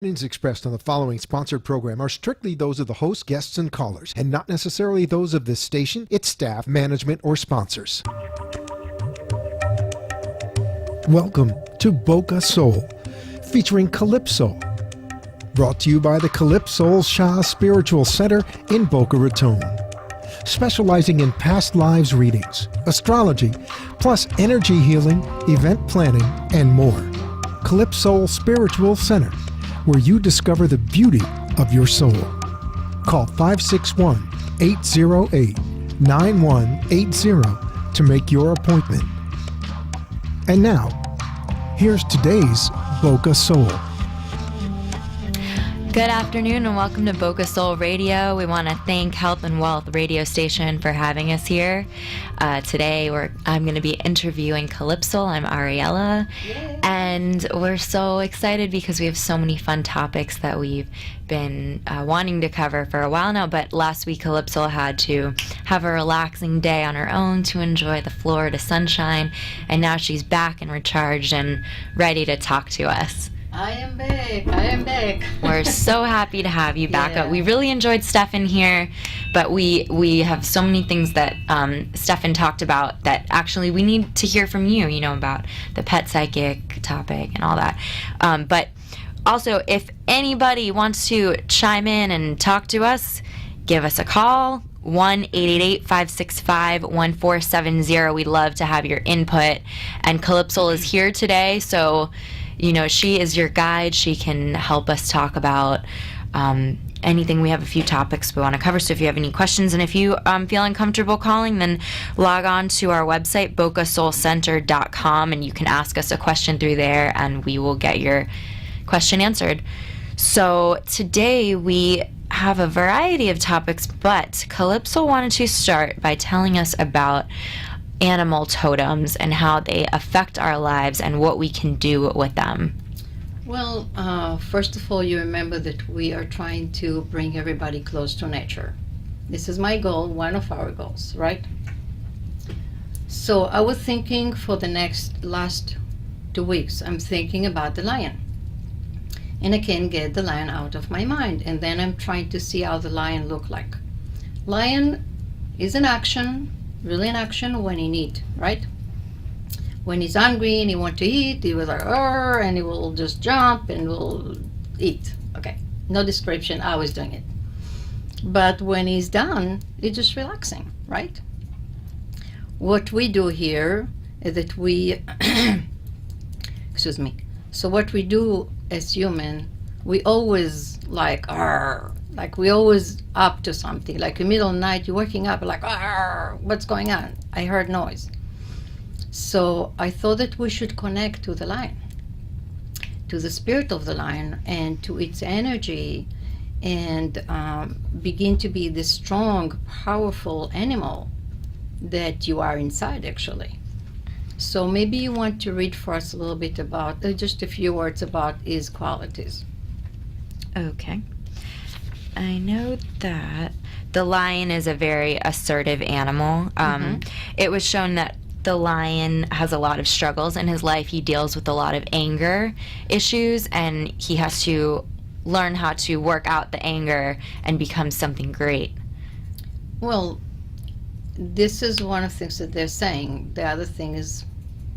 Opinions expressed on the following sponsored program are strictly those of the host, guests, and callers, and not necessarily those of this station, its staff, management, or sponsors. Welcome to Boca Soul, featuring Calypso. Brought to you by the Calypso Shah Spiritual Center in Boca Raton. Specializing in past lives readings, astrology, plus energy healing, event planning, and more. Calypso Spiritual Center, where you discover the beauty of your soul. Call 561-808-9180 to make your appointment. And now, here's today's Boca Soul. Good afternoon and welcome to Boca Soul Radio. We want to thank Health and Wealth Radio Station for having us here. Today I'm going to be interviewing Calypso. I'm Ariella. Yay. And we're so excited because we have so many fun topics that we've been wanting to cover for a while now. But last week Calypso had to have a relaxing day on her own to enjoy the Florida sunshine. And now she's back and recharged and ready to talk to us. I am back. We're so happy to have you back. Yeah. We really enjoyed Stefan here, but we have so many things that Stefan talked about that actually we need to hear from you, about the pet psychic topic and all that. But also, if anybody wants to chime in and talk to us, give us a call, 1-888-565-1470. We'd love to have your input. And Calypso is here today, so she is your guide. She can help us talk about anything. We have a few topics we want to cover, so if you have any questions and if you feel uncomfortable calling, then log on to our website, bocasoulcenter.com, and you can ask us a question through there, and we will get your question answered. So today we have a variety of topics, but Calypso wanted to start by telling us about animal totems and how they affect our lives and what we can do with them. Well, first of all, you remember that we are trying to bring everybody close to nature. This is my goal, one of our goals, right? So I was thinking for the last 2 weeks, I'm thinking about the lion. And I can't get the lion out of my mind. And then I'm trying to see how the lion look like. Lion is in action, really in action when he needs, right? When he's hungry and he wants to eat, he will like, and he will just jump and will eat. Okay, no description, I was doing it. But when he's done, he's just relaxing, right? What we do here is that we, so what we do as human, we always like we always up to something. Like in the middle of the night, you're waking up like, what's going on? I heard noise. So I thought that we should connect to the lion, to the spirit of the lion, and to its energy, and begin to be the strong, powerful animal that you are inside, actually. So maybe you want to read for us a little bit about, just a few words about his qualities. Okay. I know that the lion is a very assertive animal. It was shown that the lion has a lot of struggles in his life. He deals with a lot of anger issues, and he has to learn how to work out the anger and become something great. Well, this is one of the things that they're saying. The other thing is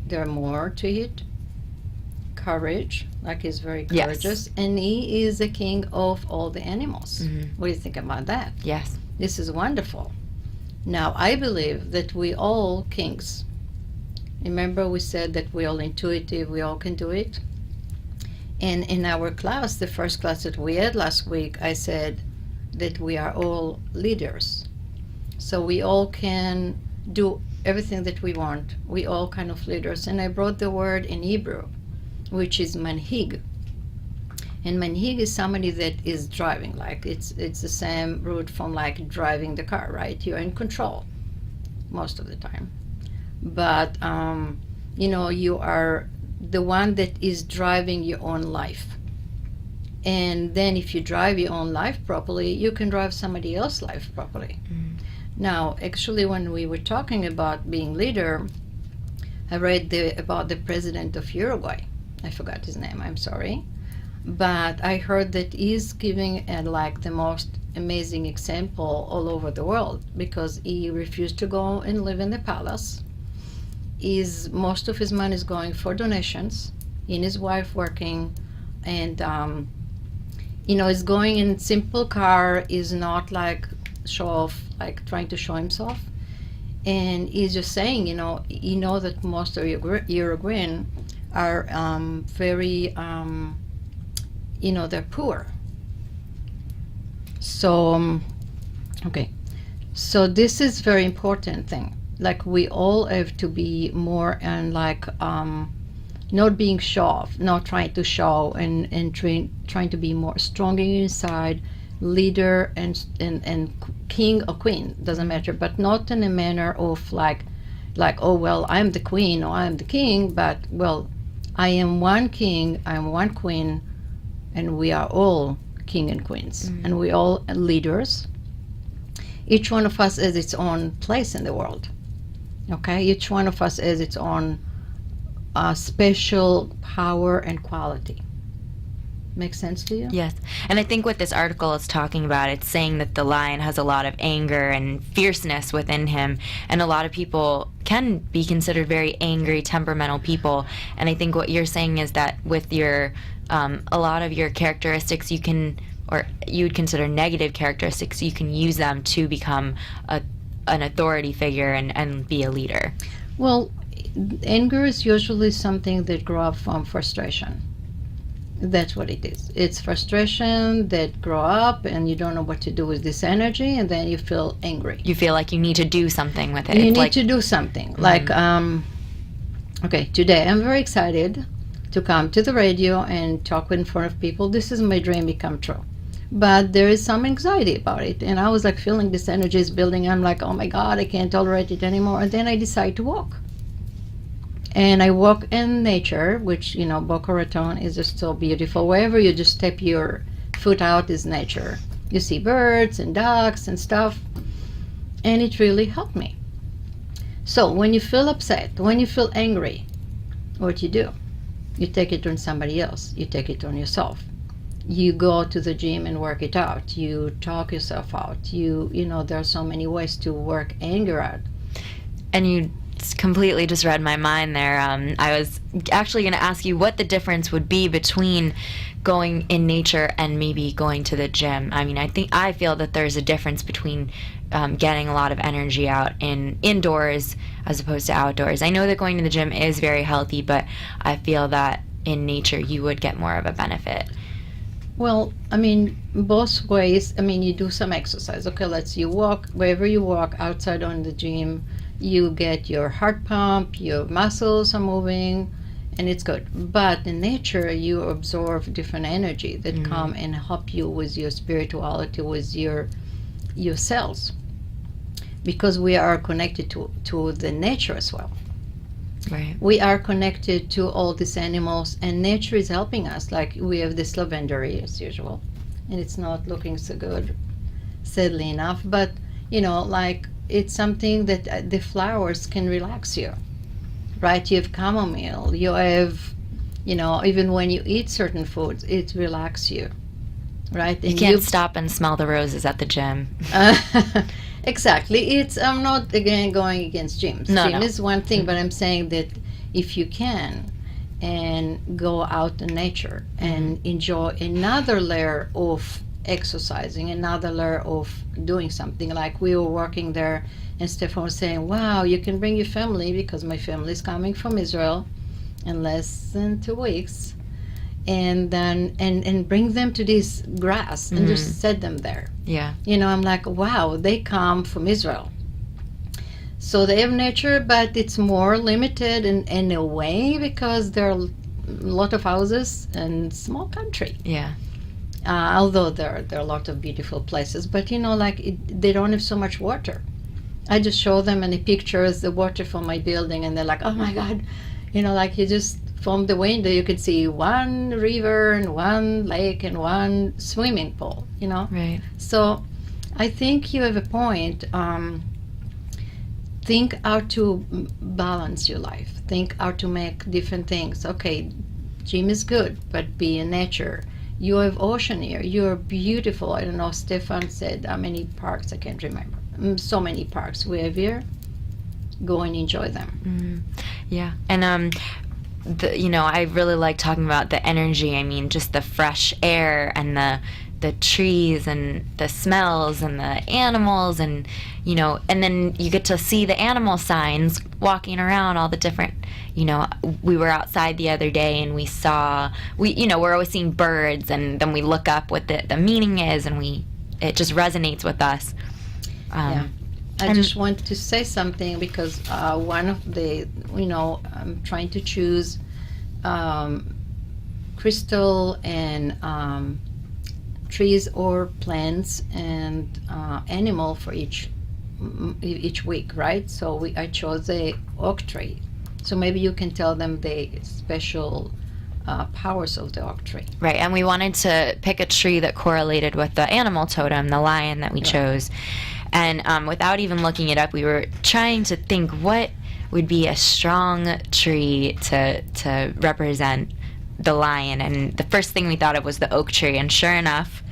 there are more to it. Courage, like he's very courageous, yes. And he is the king of all the animals. What do you think about that? Yes. This is wonderful. Now, I believe that we all kings. Remember we said that we're all intuitive, we all can do it? And in our class, the first class that we had last week, I said that we are all leaders. So we all can do everything that we want. We all kind of leaders. And I brought the word in Hebrew, which is manhig. And manhig is somebody that is driving, like it's the same root from like driving the car, right? You're in control most of the time. But, you are the one that is driving your own life. And then if you drive your own life properly, you can drive somebody else's life properly. Now, actually, when we were talking about being leader, I read about the president of Uruguay. I forgot his name, I'm sorry. But I heard that he's giving like the most amazing example all over the world because he refused to go and live in the palace. Most of his money is going for donations. He and his wife working, and is going in simple car. Is not like show off, like trying to show himself. And he's just saying, that most of Uruguayan are very, they're poor. So, okay. So this is very important thing. Like we all have to be more and like not being show off, not trying to show and trying to be more strong inside, leader and king or queen, doesn't matter, but not in a manner of like oh well, I'm the queen or I'm the king, but well, I am one king, I'm one queen, and we are all king and queens, and we all leaders. Each one of us has its own place in the world. Okay, each one of us has its own special power and quality. Make sense to you? Yes. And I think what this article is talking about, it's saying that the lion has a lot of anger and fierceness within him. And a lot of people can be considered very angry, temperamental people. And I think what you're saying is that with your, a lot of your characteristics you can, or you would consider negative characteristics, you can use them to become an authority figure and be a leader. Well, anger is usually something that grows up from frustration. That's what it is. It's frustration that grow up and you don't know what to do with this energy, and then you feel angry. You feel like you need to do something with it. You need to do something. Like, okay, today I'm very excited to come to the radio and talk in front of people. This is my dream become true. But there is some anxiety about it. And I was like feeling this energy is building. I'm like, oh my God, I can't tolerate it anymore. And then I decide to walk. And I walk in nature, which, Boca Raton is just so beautiful. Wherever you just step your foot out is nature. You see birds and ducks and stuff. And it really helped me. So when you feel upset, when you feel angry, what you do? You take it on somebody else. You take it on yourself. You go to the gym and work it out. You talk yourself out. There are so many ways to work anger out. And you completely just read my mind there. I was actually going to ask you what the difference would be between going in nature and maybe going to the gym. I mean, I feel that there's a difference between getting a lot of energy out indoors as opposed to outdoors. I know that going to the gym is very healthy, but I feel that in nature you would get more of a benefit. Well, I mean, both ways. I mean, you do some exercise. Okay, you walk. Wherever you walk, outside or in the gym, you get your heart pump, your muscles are moving, and it's good. But in nature, you absorb different energy that come and help you with your spirituality, with your cells, because we are connected to the nature as well. Right. We are connected to all these animals, and nature is helping us. Like we have this lavendery as usual, and it's not looking so good, sadly enough. But it's something that the flowers can relax you, right? You have chamomile. You have, even when you eat certain foods, it relaxes you, right? And you can't stop and smell the roses at the gym. Exactly. I'm not again going against gyms. Gym is one thing, but I'm saying that if you can and go out in nature and enjoy another layer of exercising, another layer of doing something. Like we were working there and Stefan was saying, wow, you can bring your family, because my family is coming from Israel in less than 2 weeks, and then and bring them to this grass and just set them there. Yeah. I'm like, wow, they come from Israel. So they have nature, but it's more limited in a way because there are a lot of houses and small country. Yeah. Although there are a lot of beautiful places, but they don't have so much water. I just show them in the pictures the water from my building, and they're like, oh my God, you just from the window you could see one river and one lake and one swimming pool. Right. So I think you have a point. Think how to balance your life. Think how to make different things. Okay, gym is good, but be in nature. You have ocean here. You're beautiful. I don't know, Stefan said how many parks, I can't remember. So many parks we have here. Go and enjoy them. Yeah. And I really like talking about the energy. I mean, just the fresh air and the trees and the smells and the animals, and and then you get to see the animal signs walking around, all the different, we were outside the other day and we're always seeing birds, and then we look up what the meaning is, and it just resonates with us. Yeah. I just want to say something, because one of the, I'm trying to choose crystal and trees or plants and animal for each week, right? So I chose a oak tree. So maybe you can tell them the special powers of the oak tree. Right, and we wanted to pick a tree that correlated with the animal totem, the lion that we chose. And without even looking it up, we were trying to think what would be a strong tree to represent the lion. And the first thing we thought of was the oak tree. And sure enough,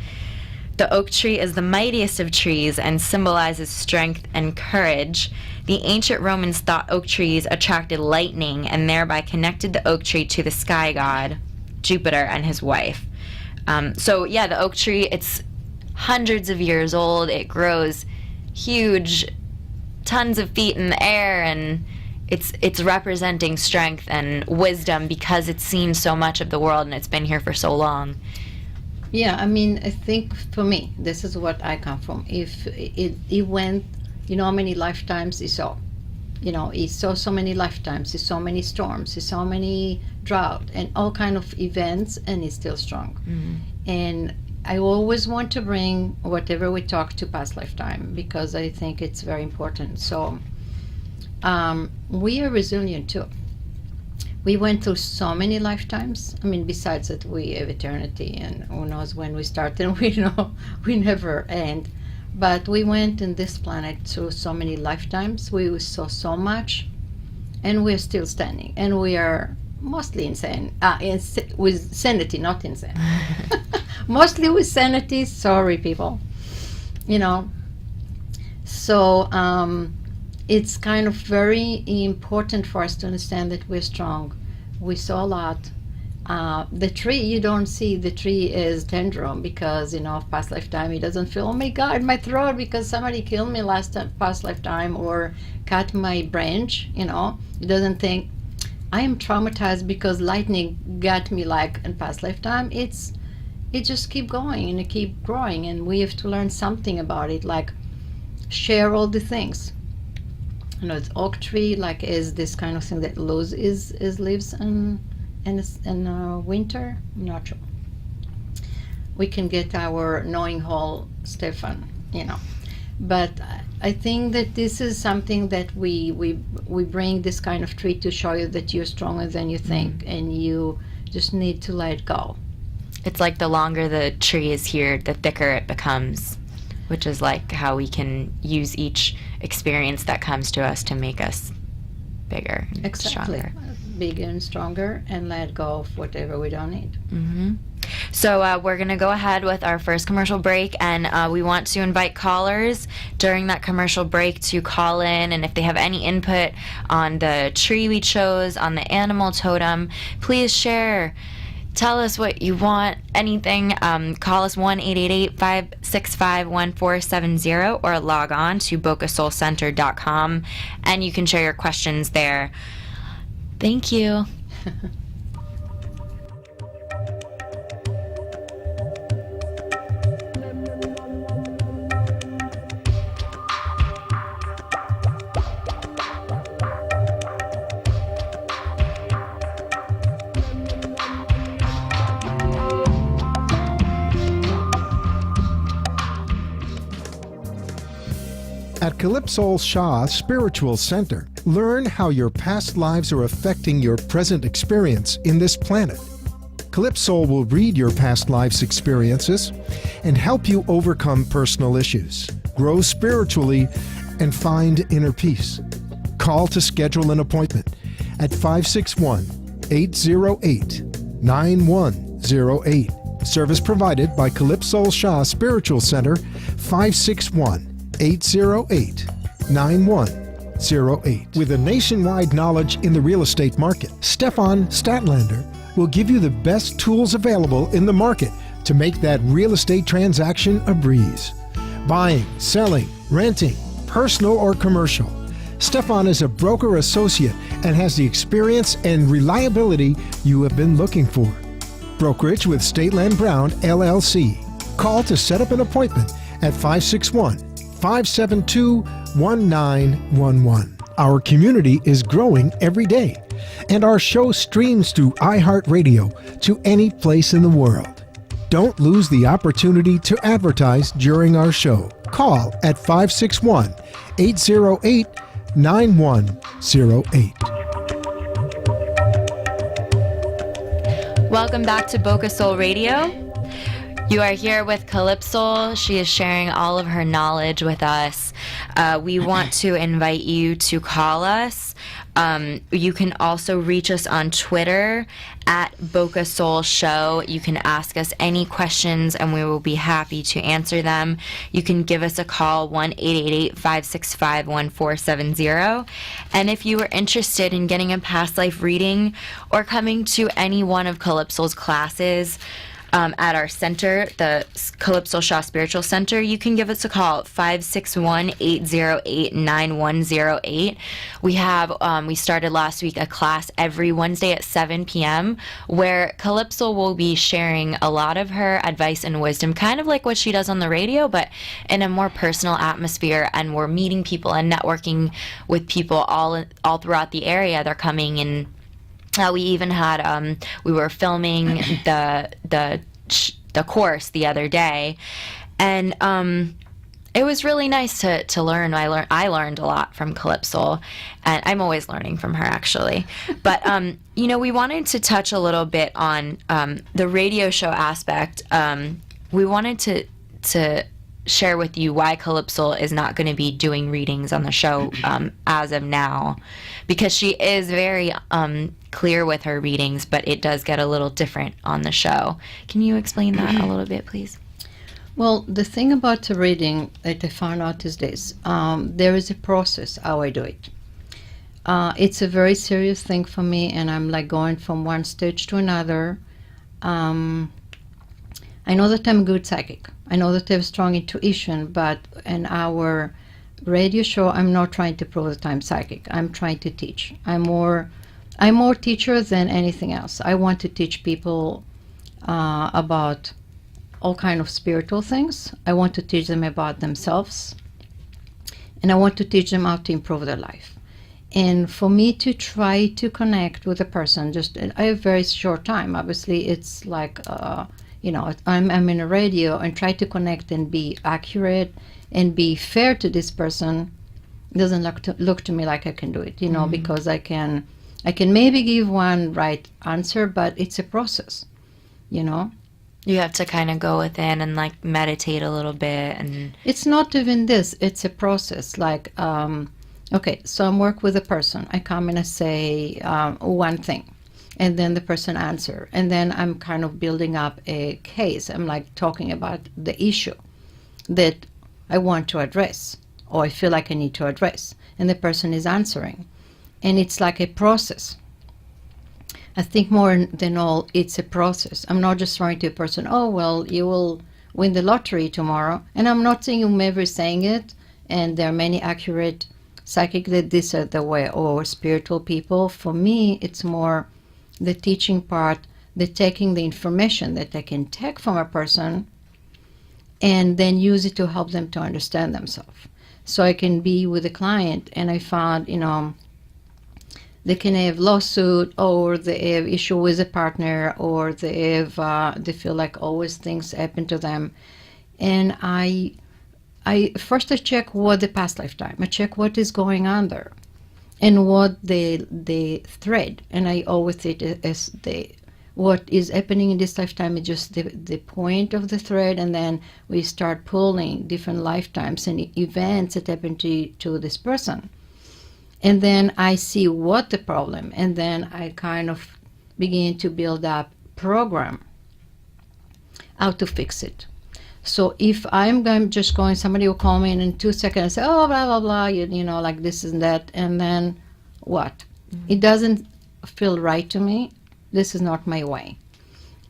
the oak tree is the mightiest of trees and symbolizes strength and courage. The ancient Romans thought oak trees attracted lightning and thereby connected the oak tree to the sky god, Jupiter, and his wife. The oak tree, it's hundreds of years old. It grows huge, tons of feet in the air, and it's representing strength and wisdom because it's seen so much of the world and it's been here for so long. Yeah, I mean, I think for me, this is what I come from. If it went, how many lifetimes he saw. He saw so many lifetimes, he saw many storms, he saw many drought and all kind of events, and he's still strong. And I always want to bring whatever we talk to past lifetime, because I think it's very important. So we are resilient too. We went through so many lifetimes. I mean, besides that, we have eternity, and who knows when we start, and we never end. But we went in this planet through so many lifetimes. We saw so much, and we're still standing. And we are mostly insane, with sanity, not insane. Mostly with sanity. Sorry, people. So it's kind of very important for us to understand that we're strong. We saw a lot. The tree, you don't see the tree as tendron, because past lifetime, he doesn't feel, oh my god, my throat, because somebody killed me past lifetime, or cut my branch. He doesn't think I am traumatized because lightning got me in past lifetime. It just keep going and it keep growing, and we have to learn something about it, share all the things. It's oak tree, is this kind of thing that loses his leaves in winter. I'm not sure. We can get our knowing hole, Stefan, But I think that this is something that we bring this kind of tree to show you that you're stronger than you think, and you just need to let go. It's like the longer the tree is here, the thicker it becomes, which is like how we can use each experience that comes to us to make us bigger and stronger. Bigger and stronger, and let go of whatever we don't need. So we're going to go ahead with our first commercial break, and we want to invite callers during that commercial break to call in, and if they have any input on the tree we chose, on the animal totem, please share. Tell us what you want, anything. Call us 1-888-565-1470 or log on to bocasoulcenter.com, and you can share your questions there. Thank you. At Calypso Shah Spiritual Center, learn how your past lives are affecting your present experience in this planet. Calypso will read your past life's experiences and help you overcome personal issues, grow spiritually, and find inner peace. Call to schedule an appointment at 561-808-9108 Service provided by Calypso Shah Spiritual Center, 561-808-9108. With a nationwide knowledge in the real estate market, Stefan Statlander will give you the best tools available in the market to make that real estate transaction a breeze. Buying, selling, renting, personal or commercial. Stefan is a broker associate and has the experience and reliability you have been looking for. Brokerage with State Land Brown, LLC. Call to set up an appointment at 561-572-1911. Our community is growing every day, and our show streams through iHeartRadio to any place in the world. Don't lose the opportunity to advertise during our show. Call at 561-808-9108. Welcome back to Boca Soul Radio. You are here with Calypso. She is sharing all of her knowledge with us. We want to invite you to call us. You can also reach us on Twitter at Boca Soul Show. You can ask us any questions and we will be happy to answer them. You can give us a call, 1-888-565-1470. And if you are interested in getting a past life reading or coming to any one of Calypso's classes, at our center, the Calypso Shah Spiritual Center, you can give us a call at 561-808-9108. We started last week a class every Wednesday at 7 p.m. where Calypso will be sharing a lot of her advice and wisdom, kind of like what she does on the radio, but in a more personal atmosphere. And we're meeting people and networking with people all throughout the area. They're coming in. We even had we were filming the course the other day, and it was really nice to learn. I learned a lot from Calypso, and I'm always learning from her, actually. But we wanted to touch a little bit on the radio show aspect. We wanted to share with you why Calypso is not going to be doing readings on the show as of now, because she is very clear with her readings, but it does get a little different on the show. Can you explain that a little bit, please? Well, the thing about the reading that I found out is this. There is a process how I do it. It's a very serious thing for me, and I'm like going from one stage to another. I know that I'm a good psychic. I know that I have strong intuition, but in our radio show, I'm not trying to prove that I'm psychic. I'm trying to teach. I'm more teacher than anything else. I want to teach people about all kind of spiritual things. I want to teach them about themselves, and I want to teach them how to improve their life. And for me to try to connect with a person, I have very short time. Obviously, it's like I'm in a radio, and try to connect and be accurate and be fair to this person. It doesn't look to me like I can do it, because I can maybe give one right answer, but it's a process, You have to kind of go within and like meditate a little bit, and it's not even this. It's a process. Like, okay, so I'm work with a person. I come and I say one thing, and then the person answer, and then I'm kind of building up a case. I'm like talking about the issue that I want to address, or I feel like I need to address, and the person is answering, and it's like a process. I think more than all, it's a process. I'm not just throwing to a person, oh, well, you will win the lottery tomorrow. And I'm not saying I'm ever saying it, and there are many accurate psychic that this are the way, or spiritual people. For me, it's more the teaching part, the taking the information that I can take from a person and then use it to help them to understand themselves. So I can be with a client, and I found, they can have lawsuit, or they have issue with a partner, or they feel like always things happen to them. And I first check what the past lifetime. I check what is going on there, and what the thread. And I always see it as what is happening in this lifetime is just the point of the thread, and then we start pulling different lifetimes and events that happen to this person. And then I see what the problem, and then I kind of begin to build up program how to fix it. So if I'm just going, somebody will call me and in 2 seconds and say, oh, blah, blah, blah, you know, like this and that, and then what? It doesn't feel right to me. This is not my way.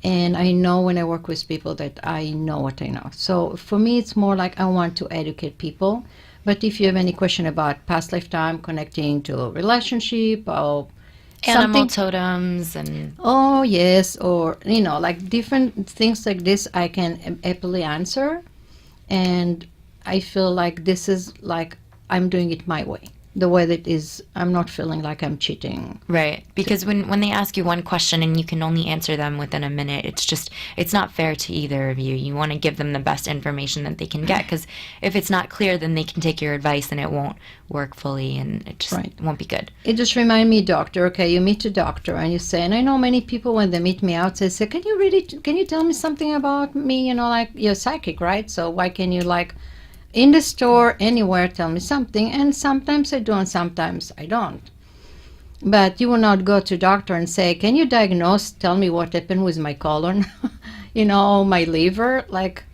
And I know when I work with people that I know what I know. So for me, it's more like I want to educate people. But if you have any question about past lifetime, connecting to a relationship or Animal something, totems and oh yes, or you know, like different things like this, I can happily answer. And I feel like this is like I'm doing it my way, the way that is. I'm not feeling like I'm cheating. right, because when they ask you one question and you can only answer them within a minute, it's not fair to either of you. You want to give them the best information that they can get, because if it's not clear, then they can take your advice and it won't work fully, and it just won't be good. It just reminds me, doctor. Okay, you meet a doctor and you say, and I know many people when they meet me out, they say, can you tell me something about me? You know, like you're psychic, right? So why can you like in the store, anywhere, tell me something? And sometimes I do and sometimes I don't. But you will not go to doctor and say, can you tell me what happened with my colon, you know, my liver? Like,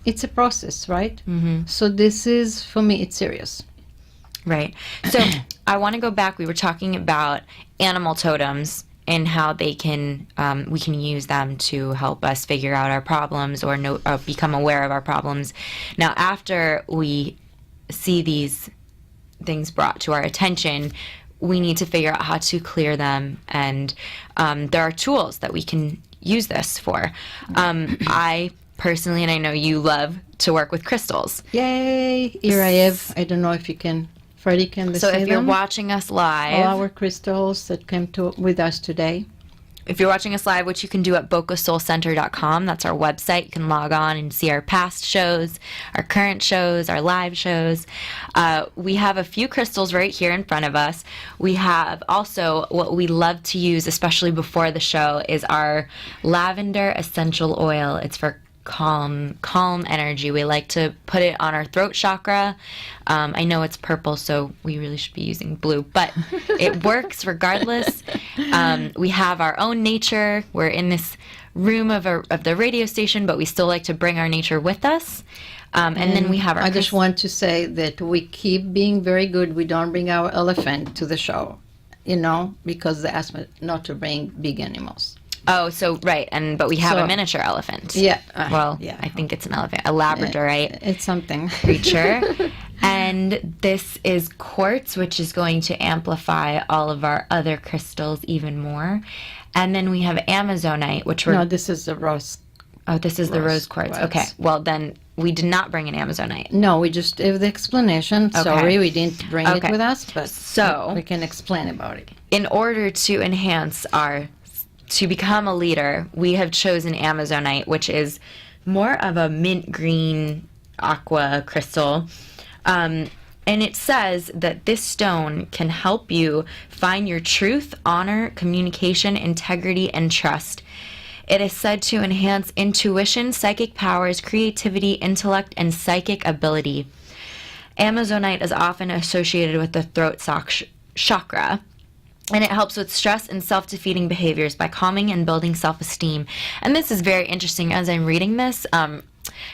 it's a process, right? Mm-hmm. So this is, for me, it's serious. Right. So I want to go back. We were talking about animal totems and how they can we can use them to help us figure out our problems or become aware of our problems. Now, after we see these things brought to our attention, we need to figure out how to clear them, and there are tools that we can use this for. I personally, and I know you love to work with crystals. Yay! Here I have. I don't know if you can. Freddie, can So say if you're them? watching us live, All our crystals that came with us today. if you're watching us live, which you can do at bocasoulcenter.com, that's our website. You can log on and see our past shows, our current shows, our live shows. We have a few crystals right here in front of us. We have also what we love to use, especially before the show, is our lavender essential oil. It's for calm energy. We like to put it on our throat chakra. I know it's purple, so we really should be using blue, but it works regardless. We have our own nature. We're in this room of the radio station, but we still like to bring our nature with us. And then we have our... I just want to say that we keep being very good. We don't bring our elephant to the show, you know, because they asked me not to bring big animals. Oh, so right, but we have a miniature elephant. Yeah. I think it's an elephant, a Labradorite. It's something. Creature. And this is quartz, which is going to amplify all of our other crystals even more. And then we have Amazonite, which No, this is the rose. Oh, this is the rose quartz. Okay, well then we did not bring an Amazonite. No, we just have the explanation. Okay. Sorry, we didn't bring it with us, but so we can explain about it. In order to enhance to become a leader, we have chosen Amazonite, which is more of a mint green aqua crystal. And it says that this stone can help you find your truth, honor, communication, integrity, and trust. It is said to enhance intuition, psychic powers, creativity, intellect, and psychic ability. Amazonite is often associated with the throat chakra, and it helps with stress and self-defeating behaviors by calming and building self-esteem. And this is very interesting. As I'm reading this,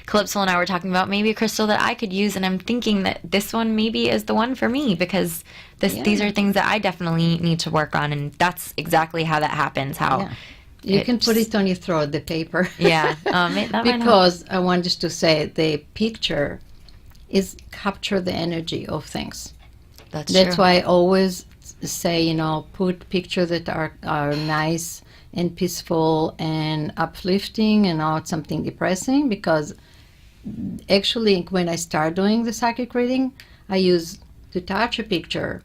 Calypso and I were talking about maybe a crystal that I could use, and I'm thinking that this one maybe is the one for me, because these are things that I definitely need to work on, and that's exactly how that happens. You can put it on your throat, the paper. Yeah. That because I wanted to say the picture is capture the energy of things. That's true. Why I always say, put pictures that are nice and peaceful and uplifting and not something depressing, because actually when I start doing the psychic reading, I use to touch a picture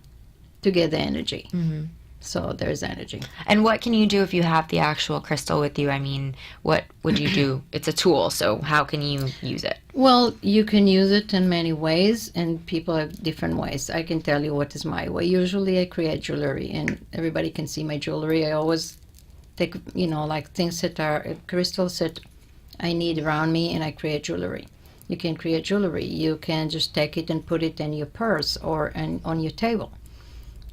to get the energy. Mm-hmm. So there's energy. And what can you do if you have the actual crystal with you? I mean, what would you do? It's a tool, so how can you use it? Well, you can use it in many ways, and people have different ways. I can tell you what is my way. Usually I create jewelry, and everybody can see my jewelry. I always take, like things that are crystals that I need around me, and I create jewelry. You can create jewelry. You can just take it and put it in your purse or on your table.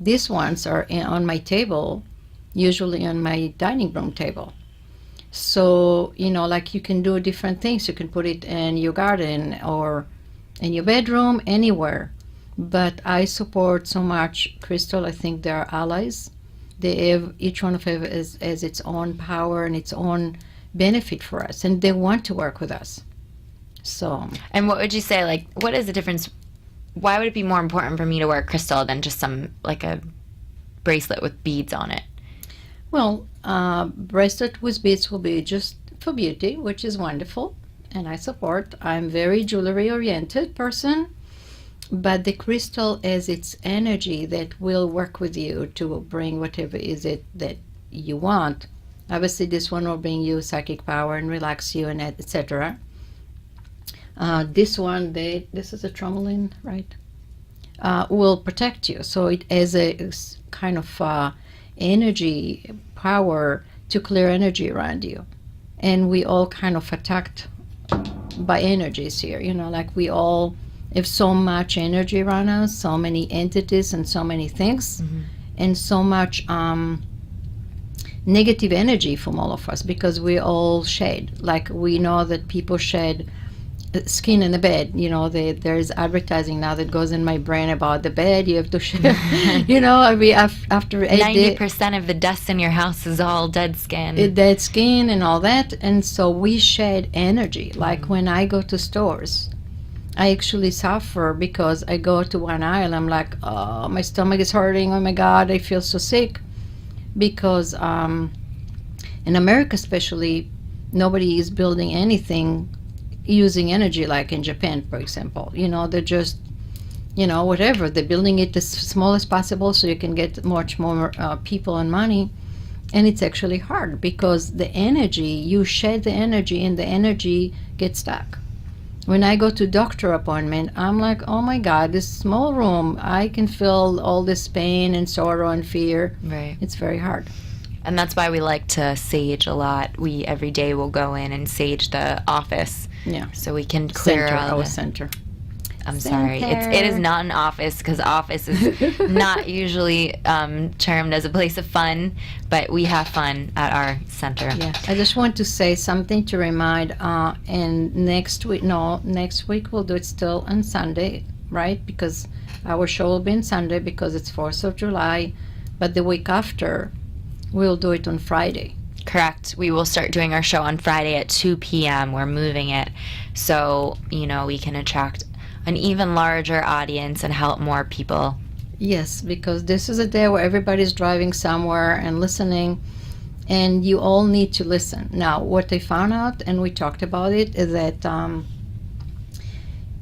These ones are on my table, usually on my dining room table. So, like you can do different things. You can put it in your garden or in your bedroom, anywhere. But I support so much crystal. I think they are allies. They have, each one of them has its own power and its own benefit for us, and they want to work with us. So, And what would you say, like, what is the difference? Why would it be more important for me to wear crystal than just like a bracelet with beads on it? well, bracelet with beads will be just for beauty, which is wonderful, and I support. I'm very jewelry oriented person, but the crystal has its energy that will work with you to bring whatever is it that you want. Obviously, this one will bring you psychic power and relax you and etc. This one, this is a tourmaline, right? Will protect you. So it has a kind of energy power to clear energy around you. And we all kind of attacked by energies here. Like we all have so much energy around us, so many entities and so many things, and so much negative energy from all of us because we all shed. Like we know that people shed skin in the bed. There's advertising now that goes in my brain about the bed. You have to shed. After 90% of the dust in your house is all dead skin. Dead skin and all that, and so we shed energy. Like when I go to stores, I actually suffer because I go to one aisle. I'm like, oh, my stomach is hurting. Oh my God, I feel so sick. Because in America, especially, nobody is building anything using energy like in Japan, for example. They're just, whatever. They're building it as small as possible so you can get much more people and money. And it's actually hard because the energy, you shed the energy and the energy gets stuck. When I go to doctor appointment, I'm like, oh my God, this small room, I can feel all this pain and sorrow and fear. Right. It's very hard. And that's why we like to sage a lot. We every day will go in and sage the office. Yeah. So we can clear all the... center. I'm sorry. It is not an office because office is not usually termed as a place of fun, but we have fun at our center. Yeah. I just want to say something to remind, and next week we'll do it still on Sunday, right? Because our show will be on Sunday because it's 4th of July, but the week after we'll do it on Friday. Correct. We will start doing our show on Friday at 2 p.m. We're moving it so, we can attract an even larger audience and help more people. Yes, because this is a day where everybody's driving somewhere and listening, and you all need to listen. Now, what I found out, and we talked about it, is that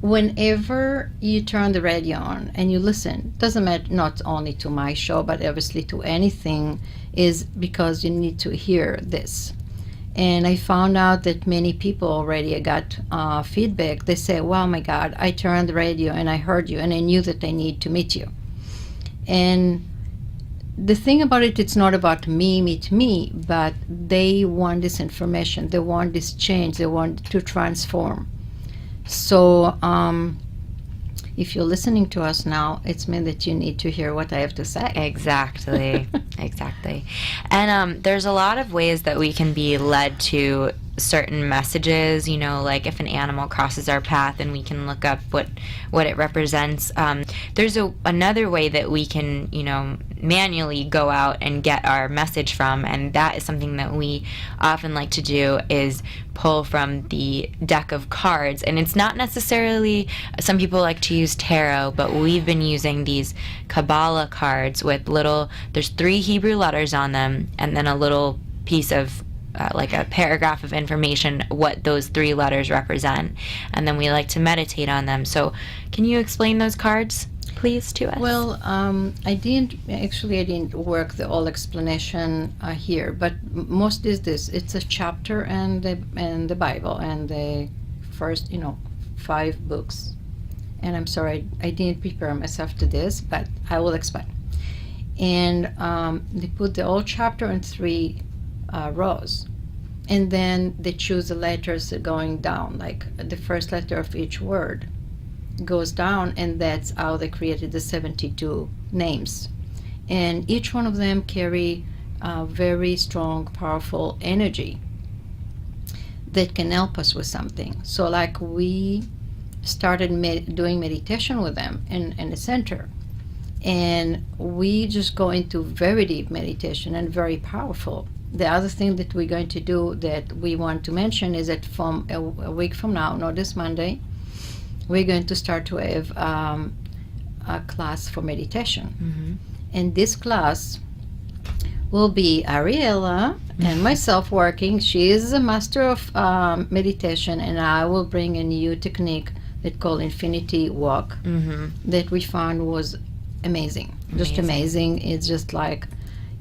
whenever you turn the radio on and you listen, doesn't matter, not only to my show, but obviously to anything, is because you need to hear this. And I found out that many people already got feedback. They say, wow, my God, I turned the radio and I heard you and I knew that I need to meet you. And the thing about it, it's not about meet me, but they want this information. They want this change. They want to transform. So if you're listening to us now, it's meant that you need to hear what I have to say. Exactly. Exactly. And there's a lot of ways that we can be led to certain messages, like if an animal crosses our path and we can look up what it represents. There's another way that we can, manually go out and get our message from, and that is something that we often like to do, is pull from the deck of cards. And it's not necessarily, some people like to use tarot, but we've been using these Kabbalah cards with there's 3 Hebrew letters on them, and then a little piece of like a paragraph of information what those 3 letters represent, and then we like to meditate on them. So can you explain those cards, please, to us? Well, I didn't work the whole explanation here, but most is this: it's a chapter and the Bible and the first 5 books. And I'm sorry, I didn't prepare myself to this, but I will explain. And they put the whole chapter in 3 rows, and then they choose the letters going down, like the first letter of each word goes down, and that's how they created the 72 names. And each one of them carry a very strong, powerful energy. that can help us with something. So like we started doing meditation with them in the center, and we just go into very deep meditation and very powerful. The other thing that we're going to do that we want to mention is that from a week from now, not this Monday, we're going to start to have a class for meditation. And this class will be Ariella and myself working. She is a master of meditation, and I will bring a new technique that called Infinity Walk that we found was amazing. Just amazing. It's just like,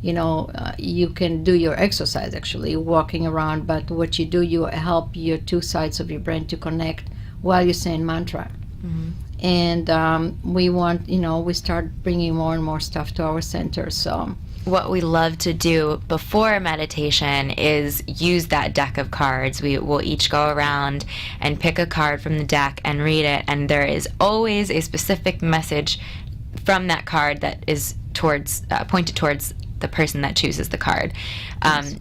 you can do your exercise actually walking around, but what you do, you help your two sides of your brain to connect while you're saying mantra. And we want, we start bringing more and more stuff to our center. So what we love to do before meditation is use that deck of cards. We will each go around and pick a card from the deck and read it, and there is always a specific message from that card that is pointed towards the person that chooses the card.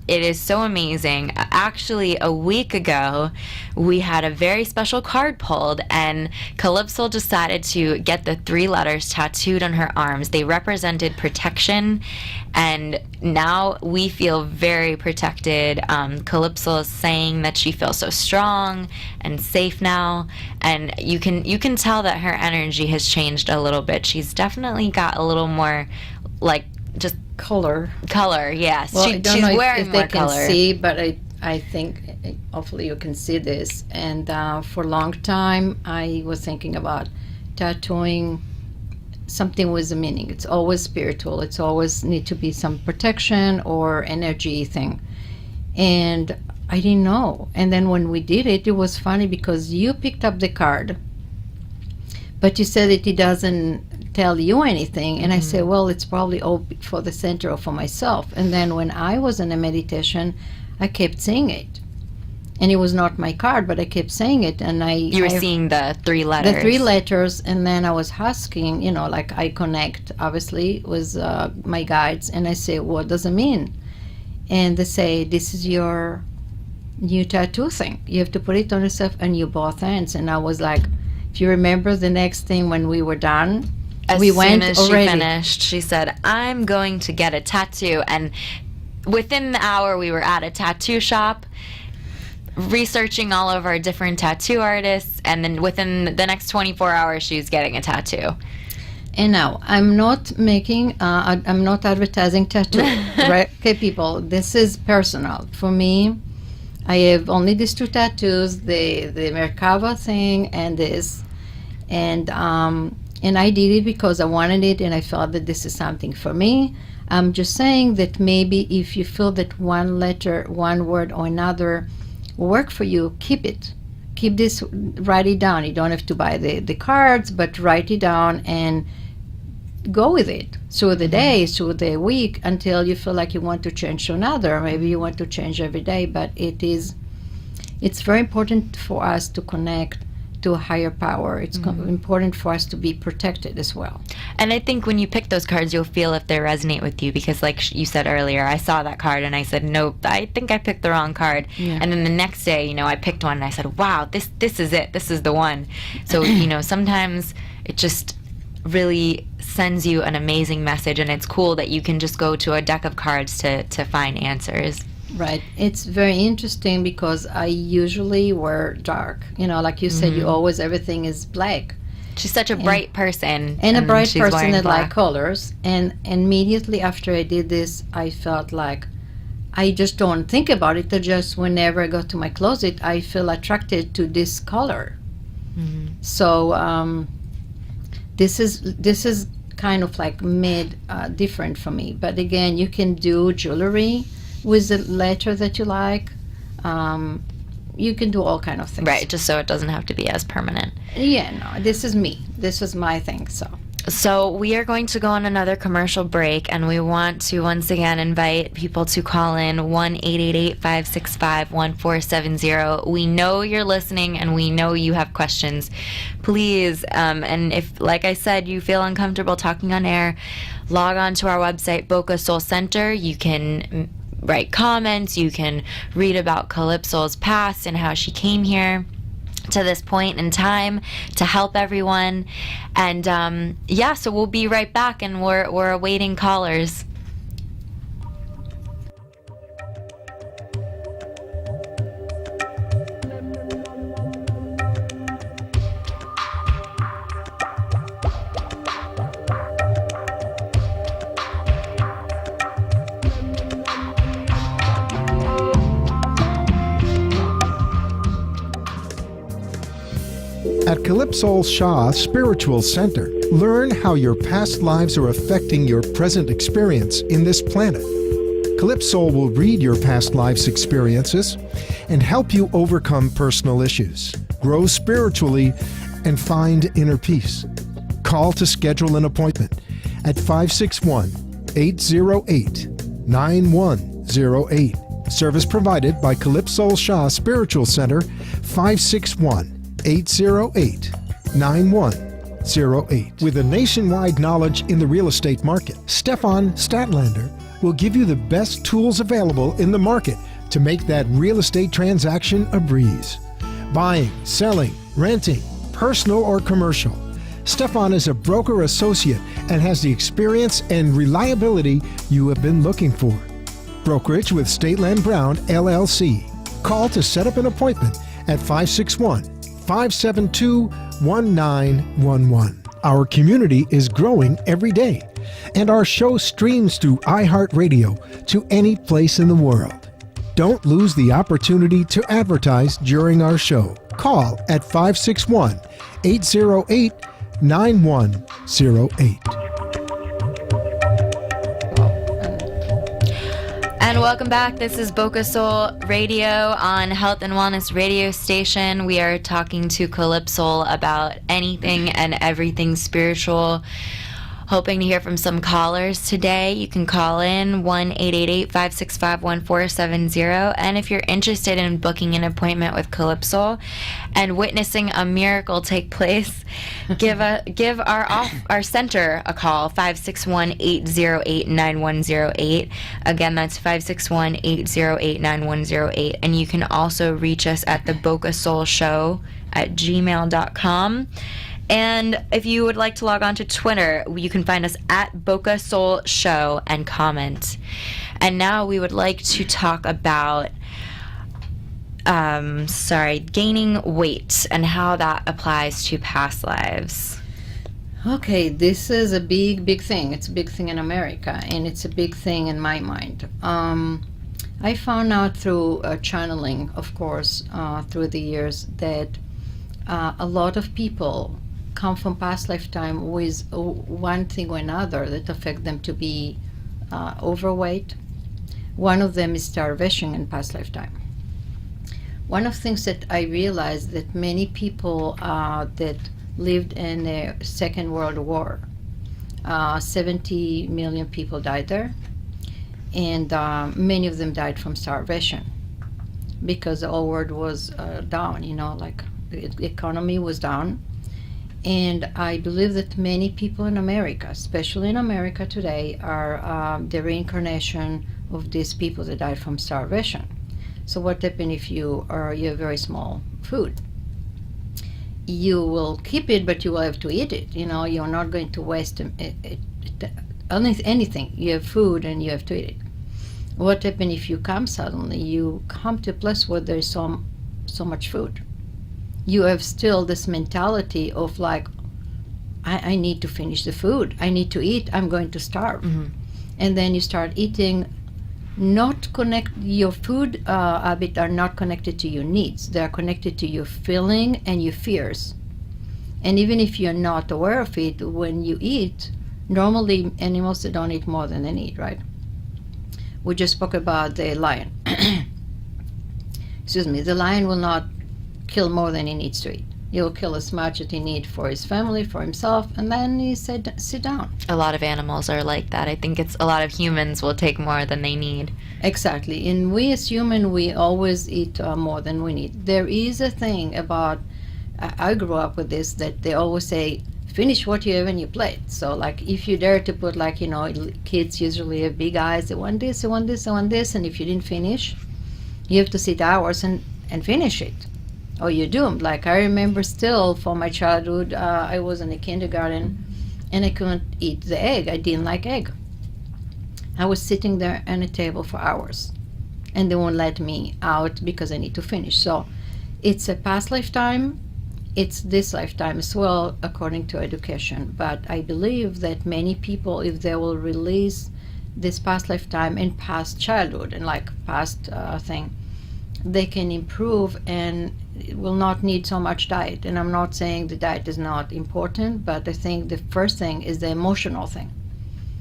It is so amazing. Actually, a week ago, we had a very special card pulled, and Calypso decided to get the 3 letters tattooed on her arms. They represented protection, and now we feel very protected. Calypso is saying that she feels so strong and safe now, and you can tell that her energy has changed a little bit. She's definitely got a little more, like, just color. Yes. Well, I don't she's know wearing if more they can color. see, but I think hopefully you can see this. And for a long time, I was thinking about tattooing something with a meaning. It's always spiritual. It's always need to be some protection or energy thing. And I didn't know. And then when we did it, it was funny because you picked up the card, but you said that it doesn't tell you anything. And I said, well, it's probably all for the center or for myself. And then when I was in a meditation, I kept saying it. And it was not my card, but I kept saying it. And You were seeing the 3 letters. the 3 letters, and then I was asking, like I connect, obviously, with my guides. And I say, what does it mean? And they say, this is your new tattoo thing. You have to put it on yourself and your both hands. And I was like, if you remember the next thing when we were done, As we soon went as already. she finished, she said, I'm going to get a tattoo. And within the hour, we were at a tattoo shop researching all of our different tattoo artists. And then within the next 24 hours, she was getting a tattoo. And now, I'm not making, I'm not advertising tattoo, right? Okay, people, this is personal. For me, I have only these 2 tattoos, the Merkava thing and this. And I did it because I wanted it, and I felt that this is something for me. I'm just saying that maybe if you feel that one letter, one word or another work for you, keep it. Keep this, write it down. You don't have to buy the cards, but write it down and go with it through the day, through the week, until you feel like you want to change to another. Maybe you want to change every day, but it's very important for us to connect to a higher power. It's important for us to be protected as well. And I think when you pick those cards, you'll feel if they resonate with you, because like you said earlier, I saw that card and I said, nope, I think I picked the wrong card. Yeah. And then the next day, I picked one and I said, wow, this is it. This is the one. So, sometimes it just really sends you an amazing message, and it's cool that you can just go to a deck of cards to find answers. Right. It's very interesting because I usually wear dark. Like you said, you always, everything is black. She's such a bright person. And a bright she's person wearing that black. like colors. And immediately after I did this, I felt like I just don't think about it. I just, whenever I go to my closet, I feel attracted to this color. So this is kind of like made different for me. But again, you can do jewelry with the letter that you like. You can do all kind of things. Right, just so it doesn't have to be as permanent. Yeah, no, this is me. This is my thing, So we are going to go on another commercial break, and we want to once again invite people to call in 1-888-565-1470. We know you're listening, and we know you have questions. Please, and if, like I said, you feel uncomfortable talking on air, log on to our website, Boca Soul Center. You can write comments. You can read about Calypso's past and how she came here to this point in time to help everyone. And so we'll be right back, and we're awaiting callers. At Calypso Shah Spiritual Center, learn how your past lives are affecting your present experience in this planet. Calypso will read your past life's experiences and help you overcome personal issues, grow spiritually, and find inner peace. Call to schedule an appointment at 561-808-9108. Service provided by Calypso Shah Spiritual Center, 561-808-9108. With a nationwide knowledge in the real estate market, Stefan Statlander will give you the best tools available in the market to make that real estate transaction a breeze. Buying, selling, renting, personal or commercial. Stefan is a broker associate and has the experience and reliability you have been looking for. Brokerage with Stateland Brown, LLC. Call to set up an appointment at 561-572-1911. Our community is growing every day, and our show streams through iHeartRadio to any place in the world. Don't lose the opportunity to advertise during our show. Call at 561-808-9108. And welcome back. This is Boca Soul Radio on Health and Wellness Radio Station. We are talking to Calypso about anything and everything spiritual. Hoping to hear from some callers today. You can call in 1-888-565-1470. And if you're interested in booking an appointment with Calypso and witnessing a miracle take place, give our center a call, 561-808-9108. Again, that's 561-808-9108. And you can also reach us at the Boca Soul Show at gmail.com. And if you would like to log on to Twitter, you can find us at Boca Soul Show and comment. And now we would like to talk about gaining weight and how that applies to past lives. Okay, this is a big thing. It's a big thing in America, and it's a big thing in my mind. I found out through channeling, of course, through the years, that a lot of people come from past lifetime with one thing or another that affect them to be overweight. One of them is starvation in past lifetime. One of the things that I realized that many people that lived in the Second World War, 70 million people died there, and many of them died from starvation because the whole world was down, like the economy was down. And I believe that many people in America, especially in America today, are the reincarnation of these people that died from starvation. So what happens if you have very small food? You will keep it, but you will have to eat it. You're not going to waste anything. You have food and you have to eat it. What happens if you come suddenly? You come to a place where there's so much food. You have still this mentality of like, I need to finish the food. I need to eat. I'm going to starve. Mm-hmm. And then you start eating. Your food habits are not connected to your needs. They are connected to your feeling and your fears. And even if you're not aware of it, when you eat, normally animals, they don't eat more than they need, right? We just spoke about the lion. Excuse me. The lion will not kill more than he needs to eat. He'll kill as much as he needs for his family, for himself, and then he said, sit down. A lot of animals are like that. I think it's a lot of humans will take more than they need. Exactly. And we as humans, we always eat more than we need. There is a thing about, I grew up with this, that they always say, finish what you have in your plate. So like if you dare to put like, kids usually have big eyes, they want this, they want this, they want this, and if you didn't finish, you have to sit hours and finish it, or you're doomed. Like I remember still from my childhood, I was in the kindergarten and I couldn't eat the egg. I didn't like egg. I was sitting there on a table for hours and they won't let me out because I need to finish. So it's a past lifetime, it's this lifetime as well, according to education. But I believe that many people, if they will release this past lifetime and past childhood and like past thing, they can improve and will not need so much diet. And I'm not saying the diet is not important, but I think the first thing is the emotional thing.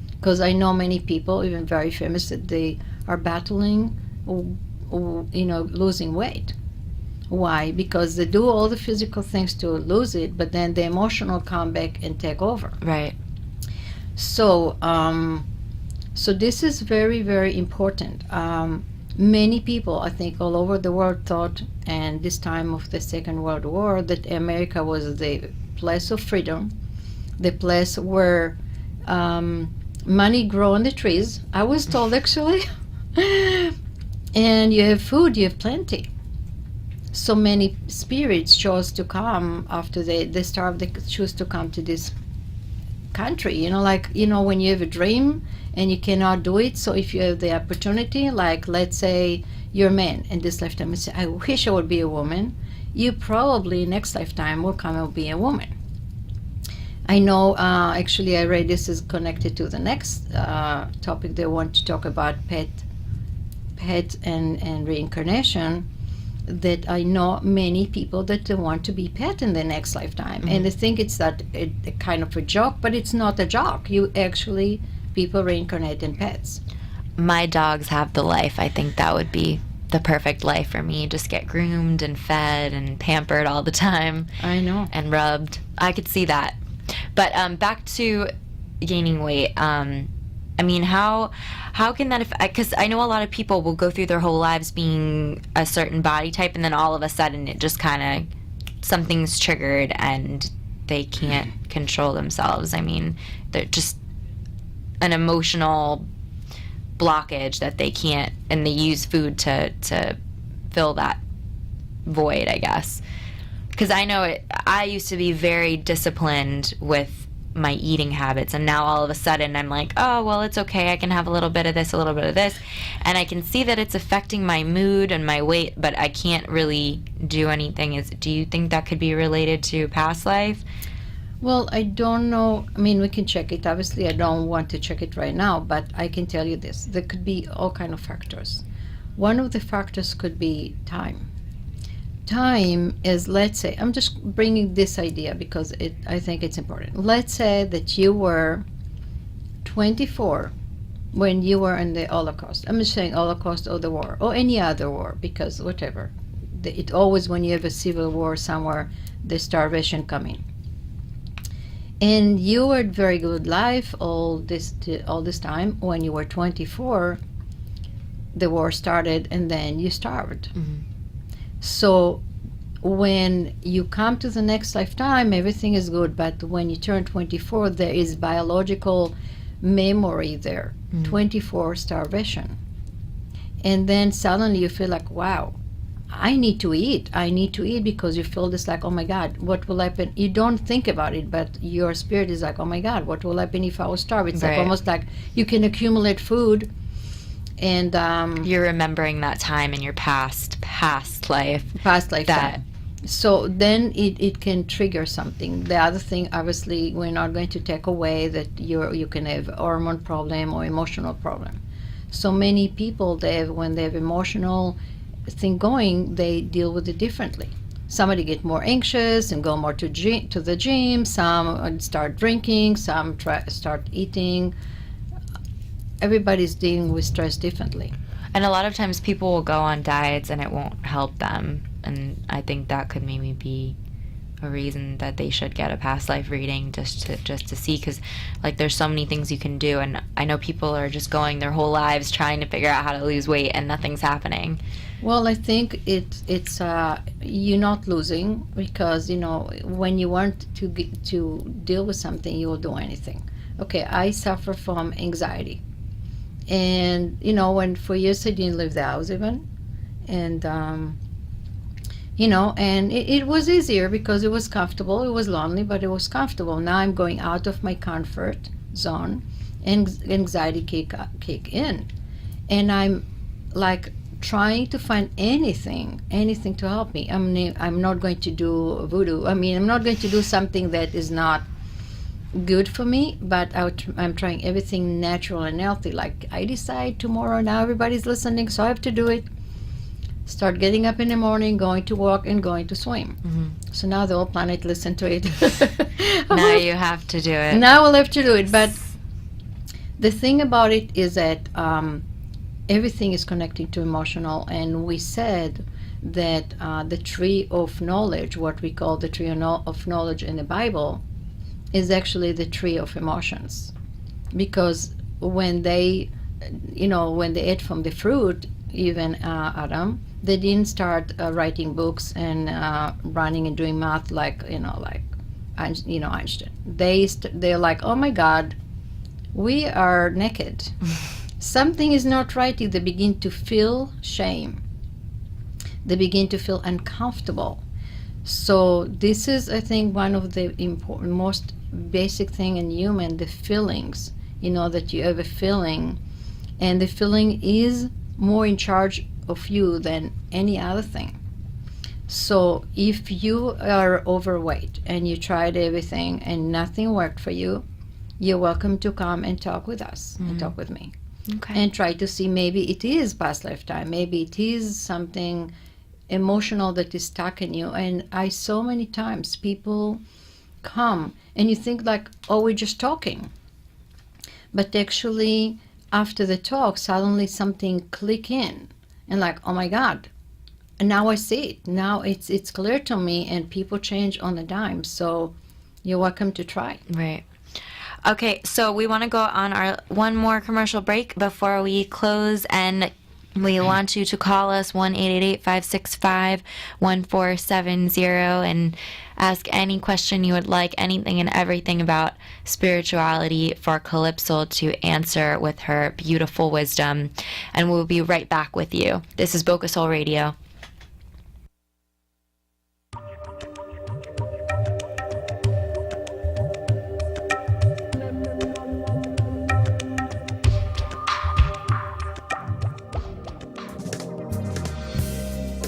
Because I know many people, even very famous, that they are battling, losing weight. Why? Because they do all the physical things to lose it, but then the emotional come back and take over. Right. So, so this is very, very important. Many people, I think, all over the world thought, and this time of the Second World War, that America was the place of freedom, the place where money grow on the trees. I was told actually, and you have food, you have plenty. So many spirits chose to come after they starved. They choose to come to this country. When you have a dream and you cannot do it. So if you have the opportunity, like let's say you're a man in this lifetime, and say, I wish I would be a woman. You probably next lifetime will come and be a woman. I know, actually, I read this is connected to the next topic they want to talk about, pet and reincarnation, that I know many people that want to be pet in the next lifetime. Mm-hmm. And they think it's a kind of a joke, but it's not a joke. People reincarnate in pets. My dogs have the life. I think that would be the perfect life for me. Just get groomed and fed and pampered all the time. I know. And rubbed. I could see that. But back to gaining weight. I mean, how can that affect? Because I know a lot of people will go through their whole lives being a certain body type, and then all of a sudden it just kind of, something's triggered and they can't control themselves. I mean, they're just an emotional blockage that they can't, and they use food to fill that void, I guess. Because I know I used to be very disciplined with my eating habits, and now all of a sudden I'm like, oh, well, it's okay, I can have a little bit of this, a little bit of this, and I can see that it's affecting my mood and my weight, but I can't really do anything. Do you think that could be related to past life? Well, I don't know. I mean, we can check it. Obviously, I don't want to check it right now, but I can tell you this. There could be all kind of factors. One of the factors could be time. Time is, let's say, I'm just bringing this idea because I think it's important. Let's say that you were 24 when you were in the Holocaust. I'm just saying Holocaust or the war or any other war, because whatever. It always, when you have a civil war somewhere, the starvation coming. And you had very good life all this time. When you were 24, the war started, and then you starved. Mm-hmm. So when you come to the next lifetime, everything is good. But when you turn 24, there is biological memory there. Mm-hmm. 24 starvation, and then suddenly you feel like, wow, I need to eat because you feel this like, oh my God, what will happen? You don't think about it, but your spirit is like, oh my God, what will happen if I was starved? It's like almost like you can accumulate food, and you're remembering that time in your past life. So then it can trigger something. The other thing, obviously, we're not going to take away that you can have hormone problem or emotional problem. So many people, when they have emotional thing going, they deal with it differently. Somebody get more anxious and go more to the gym. Some start drinking. Some start eating. Everybody's dealing with stress differently. And a lot of times people will go on diets and it won't help them. And I think that could maybe be a reason that they should get a past life reading just to see, because like there's so many things you can do, and I know people are just going their whole lives trying to figure out how to lose weight and nothing's happening. Well, I think it's you're not losing because when you want to deal with something, you will do anything. Okay, I suffer from anxiety, and when for years I didn't leave the house even, and and it was easier because it was comfortable. It was lonely, but it was comfortable. Now I'm going out of my comfort zone, and anxiety kick in, and I'm like trying to find anything to help me. I'm not going to do voodoo. I mean, I'm not going to do something that is not good for me, but I'm trying everything natural and healthy. Like I decide tomorrow, now everybody's listening, so I have to do it. Start getting up in the morning, going to walk, and going to swim. So now the whole planet listen to it. Now you have to do it. Now I'll have to do it. But the thing about it is that everything is connected to emotional, and we said that the tree of knowledge, what we call the tree of knowledge in the Bible, is actually the tree of emotions, because when they ate from the fruit, even Adam, they didn't start writing books and running and doing math like Einstein. They're like, oh my God, we are naked. Something is not right. They begin to feel shame. They begin to feel uncomfortable. So this is, I think, one of the most basic thing in human, the feelings. That you have a feeling, and the feeling is more in charge of you than any other thing. So if you are overweight and you tried everything and nothing worked for you, you're welcome to come and talk with us and talk with me. Okay. And try to see, maybe it is past lifetime, maybe it is something emotional that is stuck in you. And I so many times people come and you think like, oh, we're just talking, but actually after the talk suddenly something click in and like, oh my God, and now I see it, now it's clear to me, and people change on a dime. So you're welcome to try. Right. Okay, so we want to go on our one more commercial break before we close, and we want you to call us 1-888-565-1470 and ask any question you would like, anything and everything about spirituality, for Calypso to answer with her beautiful wisdom. And we'll be right back with you. This is Boca Soul Radio.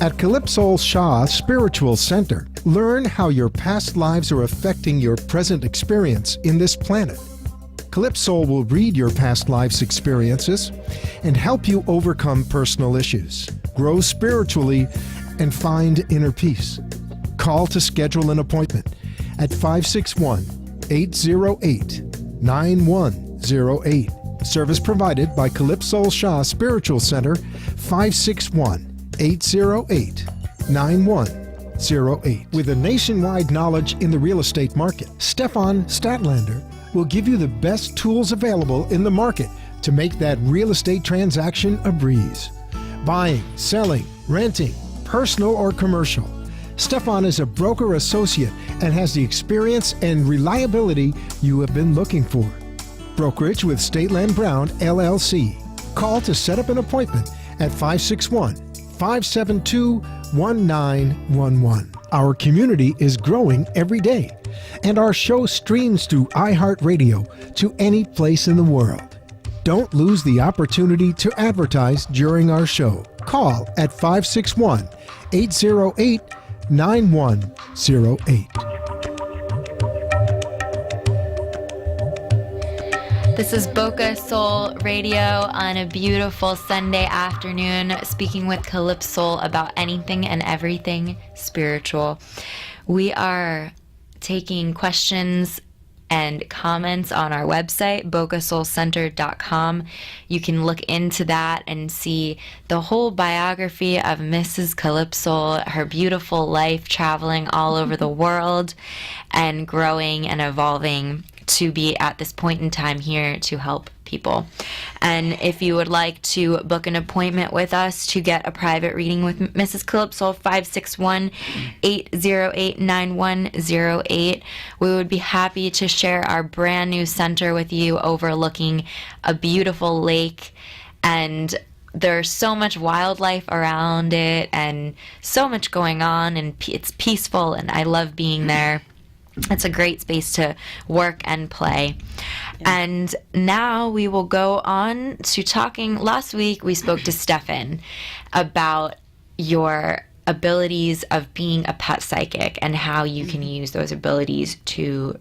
At Calypso Shah Spiritual Center, learn how your past lives are affecting your present experience in this planet. Calypso will read your past life's experiences and help you overcome personal issues, grow spiritually, and find inner peace. Call to schedule an appointment at 561-808-9108. Service provided by Calypso Shah Spiritual Center, 561-808-9108. With a nationwide knowledge in the real estate market, Stefan Statlander will give you the best tools available in the market to make that real estate transaction a breeze. Buying, selling, renting, personal or commercial. Stefan is a broker associate and has the experience and reliability you have been looking for. Brokerage with Stateland Brown, LLC. Call to set up an appointment at 561-572-1911. Our community is growing every day, and our show streams through iHeartRadio to any place in the world. Don't lose the opportunity to advertise during our show. Call at 561-808-9108. This is Boca Soul Radio on a beautiful Sunday afternoon, speaking with Calypso about anything and everything spiritual. We are taking questions and comments on our website, bocasoulcenter.com. You can look into that and see the whole biography of Mrs. Calypso, her beautiful life traveling all over the world and growing and evolving to be at this point in time here to help people. And if you would like to book an appointment with us to get a private reading with Mrs. Calypso, 561-808-9108. We would be happy to share our brand new center with you overlooking a beautiful lake, and there's so much wildlife around it and so much going on, and it's peaceful, and I love being there. It's a great space to work and play. Yeah. And now we will go on to talking. Last week we spoke to Stefan about your abilities of being a pet psychic and how you can use those abilities to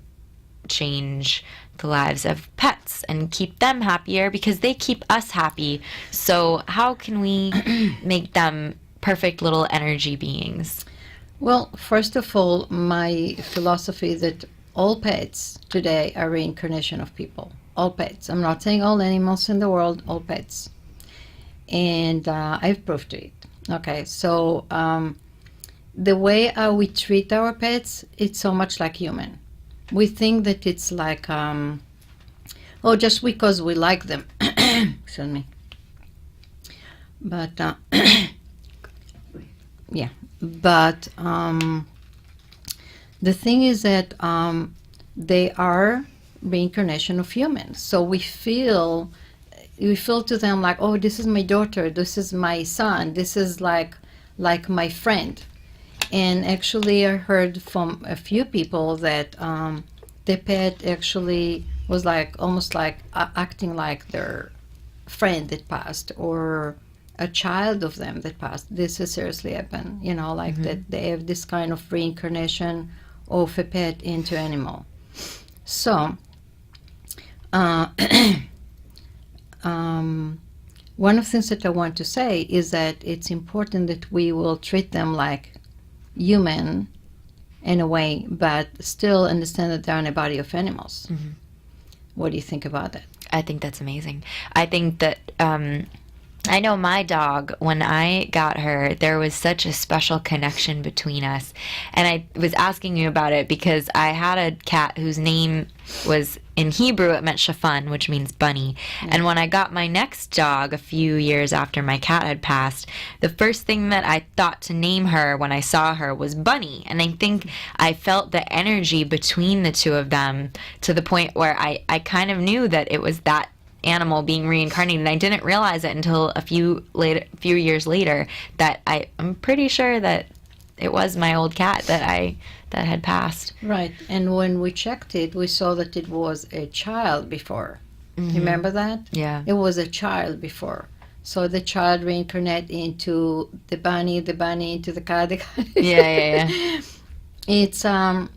change the lives of pets and keep them happier, because they keep us happy. So how can we make them perfect little energy beings? Well, first of all, my philosophy is that all pets today are reincarnation of people. All pets. I'm not saying all animals in the world, all pets. And I've proved it. Okay, so the way we treat our pets, it's so much like human. We think that it's like, just because we like them. Excuse me. But, yeah. But the thing is that they are reincarnation of humans. So we feel to them like, oh, this is my daughter, this is my son, this is like my friend. And actually, I heard from a few people that the pet actually was like almost like acting like their friend that passed, or a child of them that passed. This has seriously happened, like that they have this kind of reincarnation of a pet into animal. So, one of the things that I want to say is that it's important that we will treat them like human in a way, but still understand that they're in a body of animals. Mm-hmm. What do you think about that? I think that's amazing. I think that I know my dog, when I got her, there was such a special connection between us. And I was asking you about it because I had a cat whose name was, in Hebrew, it meant shafan, which means bunny. Yeah. And when I got my next dog a few years after my cat had passed, the first thing that I thought to name her when I saw her was Bunny. And I think I felt the energy between the two of them to the point where I kind of knew that it was that animal being reincarnated, and I didn't realize it until a few years later that I'm pretty sure that it was my old cat that had passed. Right, and when we checked it, we saw that it was a child before. Mm-hmm. Remember that? Yeah. It was a child before. So the child reincarnated into the bunny into the cat. Yeah. It's so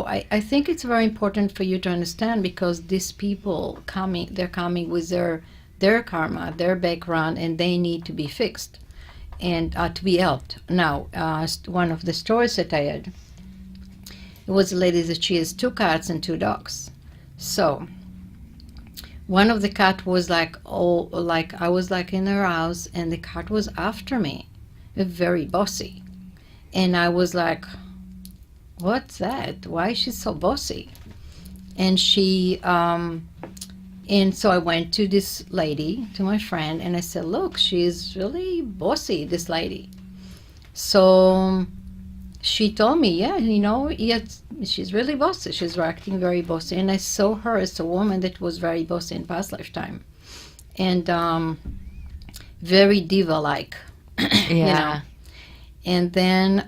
I think it's very important for you to understand, because these people they're coming with their karma, their background, and they need to be fixed and to be helped. Now, one of the stories that I had, it was a lady that she has 2 cats and 2 dogs. So one of the cat was like, I was like in her house, and the cat was after me, very bossy, and I was like, what's that? Why is she so bossy? And she, and so I went to this lady, to my friend, and I said, look, she's really bossy, this lady. So she told me, she's really bossy. She's acting very bossy. And I saw her as a woman that was very bossy in past lifetime. And very diva-like, Yeah. And then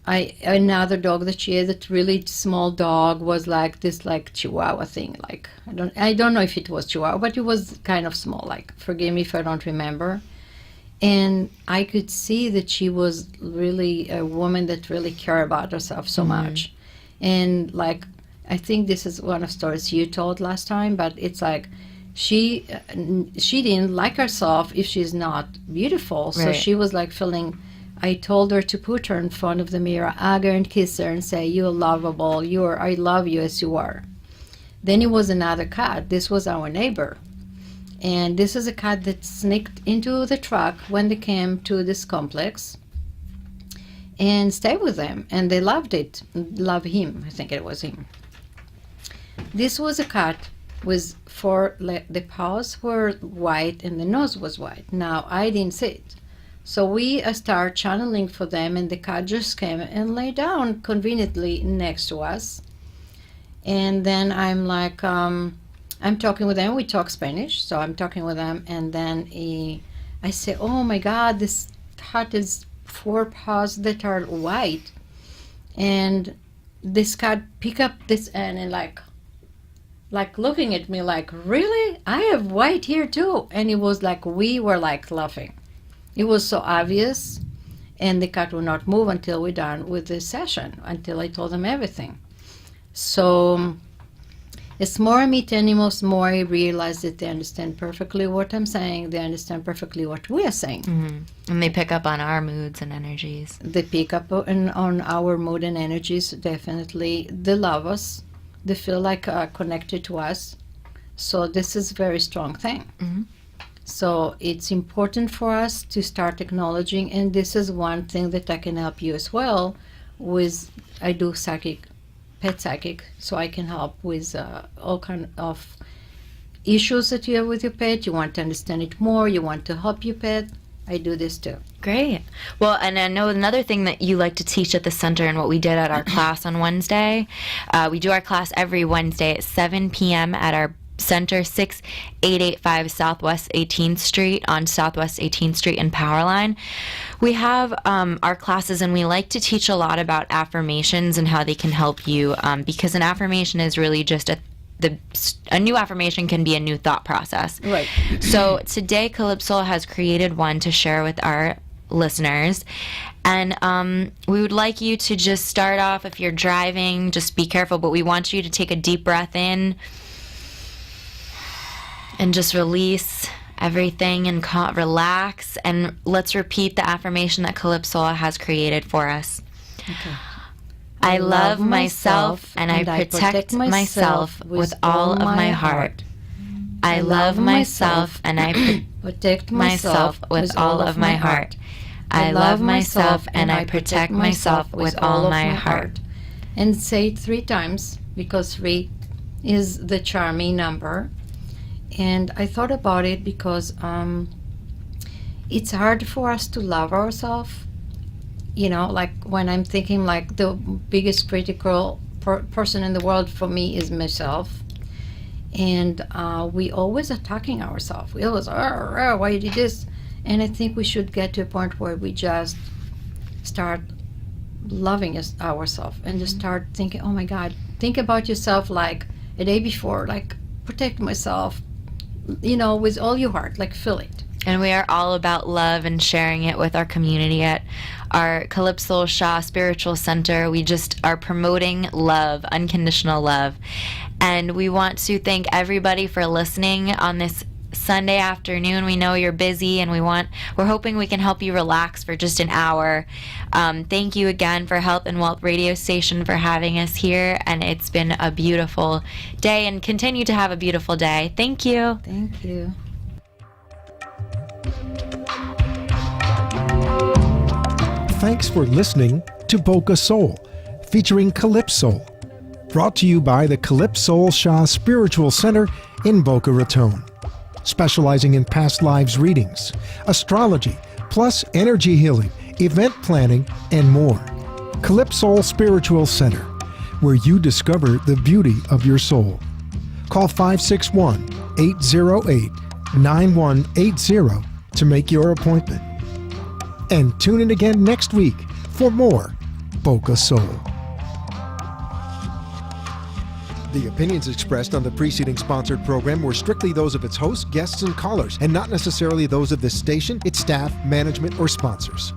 another dog that she had, that really small dog, was like this Chihuahua thing. Like I don't know if it was Chihuahua, but it was kind of small. Like, forgive me if I don't remember. And I could see that she was really a woman that really cared about herself so much. And like, I think this is one of the stories you told last time, but it's like she didn't like herself if she's not beautiful. So she was like feeling. I told her to put her in front of the mirror, hug her and kiss her and say, you're lovable, I love you as you are. Then it was another cat. This was our neighbor. And this is a cat that sneaked into the truck when they came to this complex and stayed with them. And they loved it. Love him. I think it was him. This was a cat with the paws were white and the nose was white. Now I didn't see it. So we start channeling for them, and the cat just came and lay down conveniently next to us. And then I'm like, I'm talking with them. We talk Spanish, so I'm talking with them. And then I say, oh my God, this cat is 4 paws that are white. And this cat pick up this and like looking at me like, really? I have white here too. And it was like, we were like laughing. It was so obvious, and the cat would not move until we're done with the session, until I told them everything. So as more I meet animals, more I realize that they understand perfectly what I'm saying. They understand perfectly what we are saying. Mm-hmm. And they pick up on our moods and energies. They pick up on our mood and energies, definitely. They love us. They feel like connected to us. So this is a very strong thing. Mm-hmm. So it's important for us to start acknowledging, and this is one thing that I can help you as well with. I do pet psychic, so I can help with all kind of issues that you have with your pet. You want to understand it more, you want to help your pet. I do this too. Great. Well, and I know another thing that you like to teach at the center and what we did at our class on Wednesday. We do our class every Wednesday at 7 p.m. at our Center, 6885 Southwest 18th Street on Southwest 18th Street in Powerline. We have our classes, and we like to teach a lot about affirmations and how they can help you, because an affirmation is really just a new affirmation can be a new thought process. Right. So today, Calypso has created one to share with our listeners. And we would like you to just start off, if you're driving, just be careful, but we want you to take a deep breath in and just release everything and relax. And let's repeat the affirmation that Calypso has created for us. Okay. I love myself and I protect myself with all of my heart. I love myself and I protect myself with all of my heart. I love myself and I protect myself with all my heart. And say it 3 times, because 3 is the charming number. And I thought about it because it's hard for us to love ourselves. You know, like when I'm thinking, like the biggest critical person in the world for me is myself. And we always attacking ourselves. We always, why you did this? And I think we should get to a point where we just start loving ourselves and just start thinking, oh my God, think about yourself like a day before, like protect myself, you know, with all your heart, like feel it. And we are all about love and sharing it with our community at our Calypso Shah Spiritual Center. We just are promoting love, unconditional love. And we want to thank everybody for listening on this Sunday afternoon. We know you're busy, and we're hoping we can help you relax for just an hour. Thank you again for Health and Wealth Radio Station for having us here, and it's been a beautiful day, and continue to have a beautiful day. Thank you. Thank you. Thanks for listening to Boca Soul, featuring Calypso, brought to you by the Calypso Shah Spiritual Center in Boca Raton, specializing in past lives readings, astrology, plus energy healing, event planning, and more. Calypso Spiritual Center, where you discover the beauty of your soul. Call 561-808-9180 to make your appointment. And tune in again next week for more Boca Soul. The opinions expressed on the preceding sponsored program were strictly those of its hosts, guests, and callers, and not necessarily those of this station, its staff, management, or sponsors.